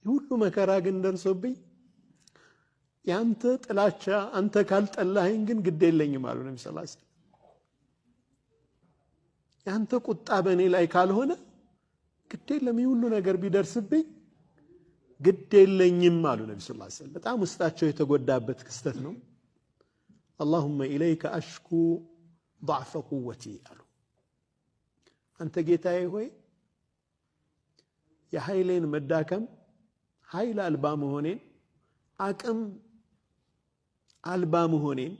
ሁሉ መከራ ግን ደርሶብኝ ያንተ ጥላቻ አንተ ካልጠላኸኝ ግን ግድ የለኝም አሉ ነብዩ ሰለላሁ ዐለይሂ ወሰለም። ያንተ ቁጣ በእኔ ላይ ካልሆነ ግድ የለም ሁሉ ነገር ቢደርስብኝ ግድ የለኝም አሉ ነብዩ ሰለላሁ ዐለይሂ ወሰለም። በጣም ውስጣቸው የተጎዳበት ክስተት ነው። اللهم إليك أشكو ضعف قوتي አሉ። አንተ ጌታዬ ሆይ የኃይሌን መዳከም ኃይል አልባ መሆኔን አቅም አልባ መሆኔን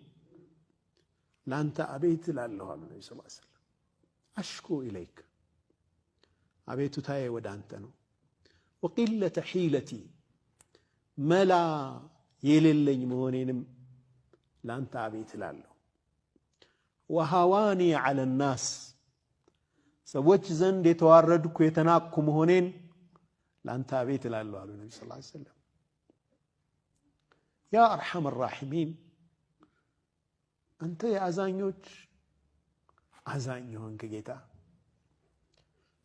ላንተ አቤት እላለሁ አሉ ነብዩ ሰለላሁ ዐለይሂ ወሰለም። አሽኩ ኢለይክ አቤቱታዬ ወደ አንተ ነው። ወቂለተ ሒለቲ መላ የሌለኝ መሆኔንም ላንተ አቤት እላለሁ። ወሃዋኒ ዐለ ናስ ሰዎች ዘንድ የተዋረድኩ የተናቅኩ መሆኔን ላንተ አቤት እላለሁ አሉ ነብዩ ሰለላሁ ዐለይሂ ወሰለም። ያ አርሐመ ራሒሚን አንተ የአዛኞች አዛኝ የሆንክ ጌታ፣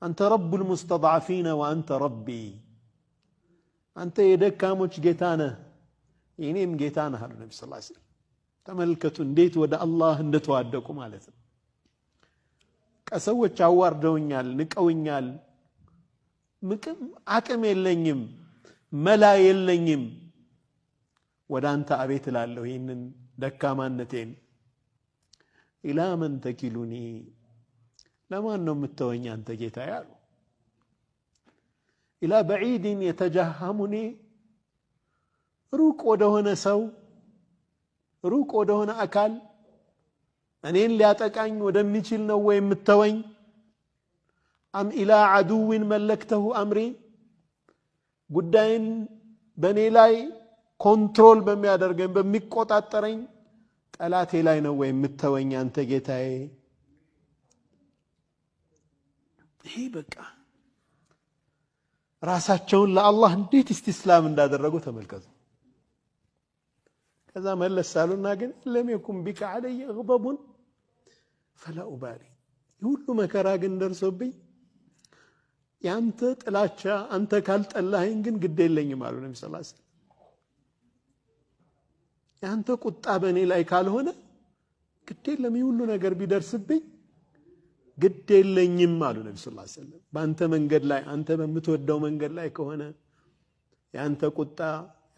አንተ ረቡል ሙስተድዐፊነ ወአንተ ረቢ አንተ የደካሞች ጌታ ነህ የኔም ጌታ ነህ አሉ ነብዩ ሰለላሁ ዐለይሂ ወሰለም። ተመልከቱ እንዴት ወደ አላህ እንደተዋደቁ ማለት ነው። ሰዎች አዋርደውኛል፣ ንቀውኛል፣ አቅም የለኝም፣ መላ የለኝም፣ ወደ አንተ አቤት እላለሁ ይህንን ደካማነቴን። ኢላ መን ተኪሉኒ ለማን ነው የምትተወኝ አንተ ጌታዬ አሉ። ኢላ በዒድን የተጀሃሙኒ ሩቅ ወደሆነ ሰው ሩቅ ወደሆነ አካል እኔን ሊያጠቃኝ ወደሚችል ነው ወይ የምትተወኝ? አም ኢላ ዐዱዊን መለክተሁ አምሪ ጉዳይን በእኔ ላይ ኮንትሮል በሚያደርገኝ በሚቆጣጠረኝ ጠላቴ ላይ ነው ወይ የምትተወኝ አንተ ጌታዬ? ይሄ በቃ ራሳቸውን ለአላህ እንዴት ኢስቲስላም እንዳደረጉ ተመልከቱ። ከዛ መለስ አሉና ግን ለም የኩን ቢከ ዐለየ ግበቡን ፈላ ኡባሊ ሁሉ መከራ ግን ደርሶብኝ ያንተ ጥላቻ አንተ ካልጠላኸኝ ግን ግድ የለኝም አሉ ነብዩ ሰለላሁ ዐለይሂ ወሰለም። ያንተ ቁጣ በእኔ ላይ ካልሆነ ግድ የለም ሁሉ ነገር ቢደርስብኝ ግድ የለኝም አሉ ነብዩ ሰለላሁ ዐለይሂ ወሰለም። በአንተ መንገድ ላይ አንተ በምትወደው መንገድ ላይ ከሆነ ያንተ ቁጣ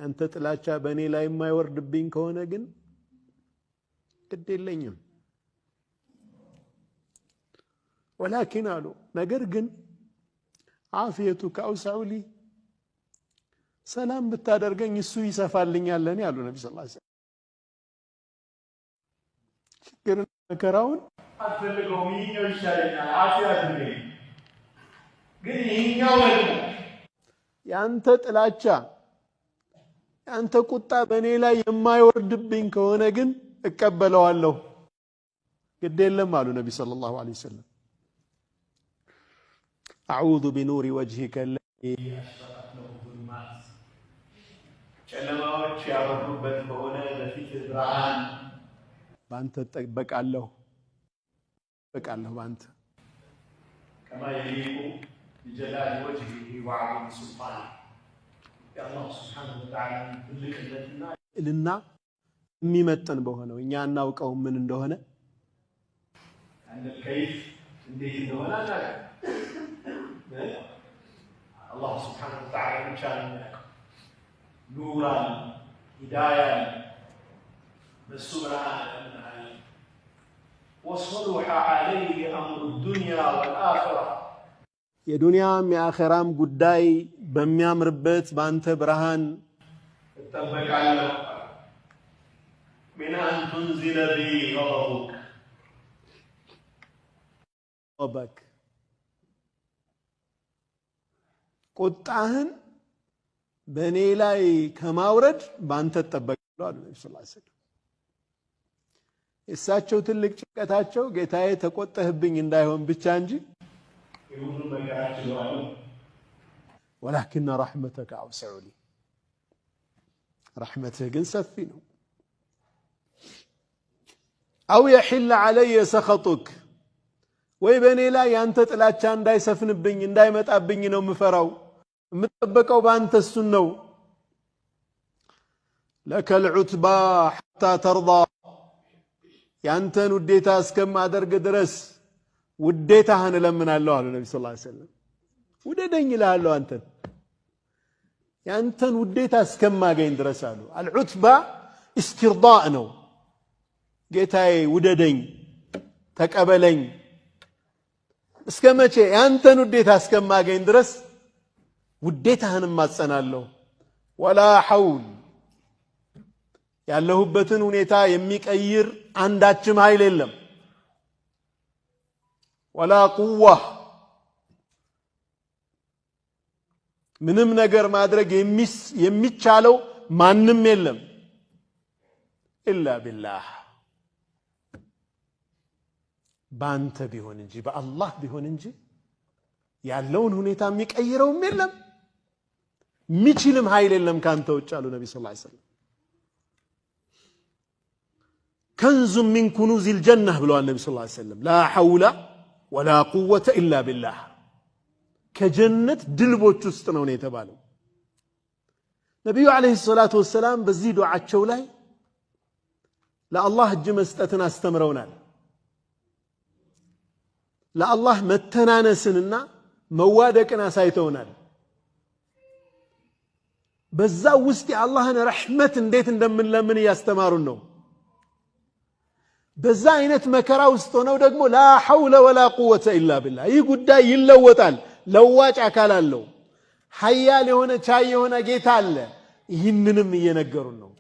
ያንተ ጥላቻ በእኔ ላይ የማይወርድብኝ ከሆነ ግን ግድ የለኝም። ወላኪን አሉ ነገር ግን ዓፊየቱከ አውሰዑ ሊ ሰላም ብታደርገኝ እሱ ይሰፋልኛል ለኔ አሉ ነብዩ ሰለላሁ ዐለይሂ ወሰለም። ችግርና መከራውን አልፈልገውም ይኸኛው ይሻለኛል ዓፊያ አድርገኝ፣ ግን ይኸኛው ደግሞ ያንተ ጥላቻ ያንተ ቁጣ በእኔ ላይ የማይወርድብኝ ከሆነ ግን እቀበለዋለሁ ግድ የለም አሉ ነብዩ ሰለላሁ ዐለይሂ ወሰለም። አዑዙ ቢኑሪ ወጅሂከ አለዚ አሽረቀት ለሁ ዙልማት ጨለማዎች ያበሩበት በሆነ በፊት ብርሃን በአንተ እጠበቃለሁ በአንተ ከማ የሊቁ ቢጀላሊ ወጅሂሂ ወዐዚሚ ሱልጣኒሂ የአላህ ሱብሓነሁ ወተዓላ ትልቅነትና ልዕልና የሚመጥን በሆነው እኛ እናውቀው ምን እንደሆነ ከይፍ እንዴት እንደሆነ አናውቅም። አላህ ሱብሓነሁ ወተዓላ ብቻ ነው የሚያውቀው። ኑራን ሂዳያን በሱ ብርሃን ያምናል። ወሰሉሐ ዐለይሂ አምሩ ዱንያ ወልአኺራ የዱንያም የአኺራም ጉዳይ በሚያምርበት በአንተ ብርሃን እጠበቃለሁ። ሚን አን ቱንዚለ ቢ ገضበክ ቁጣህን በእኔ ላይ ከማውረድ በአንተ እጠበቃለሁ አሉ ነብዩ ሰለላሁ ዐለይሂ ወሰለም። እሳቸው ትልቅ ጭንቀታቸው ጌታዬ ተቆጠህብኝ እንዳይሆን ብቻ እንጂ ይሁን መከራቸው አሉ። ወላኪን ረሕመተከ አውሰዑ ሊ ረሕመትህ ግን ሰፊ ነው። አው የሒል ዐለየ ሰኸጡክ ወይ በእኔ ላይ ያንተ ጥላቻ እንዳይሰፍንብኝ እንዳይመጣብኝ ነው የምፈራው የምጠበቀው ባንተ እሱን ነው ለከል ዑትባ ሐታ ተርዳ ያንተን ውዴታ እስከማደርግ ድረስ ውዴታህን እለምናለሁ አሉ ነብዩ ሰለላሁ ዐለይሂ ወሰለም ውደደኝ እልሃለሁ አንተን ያንተን ውዴታ እስከማገኝ ድረስ አሉ አልዑትባ ኢስቲርዳእ ነው ጌታዬ ውደደኝ ተቀበለኝ እስከ መቼ ያንተን ውዴታ እስከማገኝ ድረስ ውዴታህን ማጸናለሁ ወላ ሐውል ያለሁበትን ሁኔታ የሚቀይር አንዳችም ኃይል የለም ወላ ቁዋ ምንም ነገር ማድረግ የሚቻለው ማንም የለም ኢላ ቢላህ ባንተ ቢሆን እንጂ በአላህ ቢሆን እንጂ ያለውን ሁኔታ የሚቀይረውም የለም የሚችልም ኃይል የለም ካንተ ውጭ አሉ ነብዩ ሰለላሁ ዐለይሂ ወሰለም كنز من كنوز الجنة بلوان النبي صلى الله عليه وسلم لا حول ولا قوة إلا بالله كجنة دلبوت تستنون يتبالو نبي عليه الصلاة والسلام بزيدوا عاتشولاي لا الله جمستتنا استمرونا لا الله متنانسننا موادكنا سايتونا بزا وستي الله رحمة انديت اندمن لمن يستمارونه በዛ አይነት መከራ ውስጥ ሆነው ደግሞ ላ ሐውለ ወላ ቁወተ ኢላ ቢላህ ይህ ጉዳይ ይለወጣል ለዋጭ አካል አለው ኃያል የሆነ ቻይ የሆነ ጌታ አለ ይህንንም እየነገሩን ነው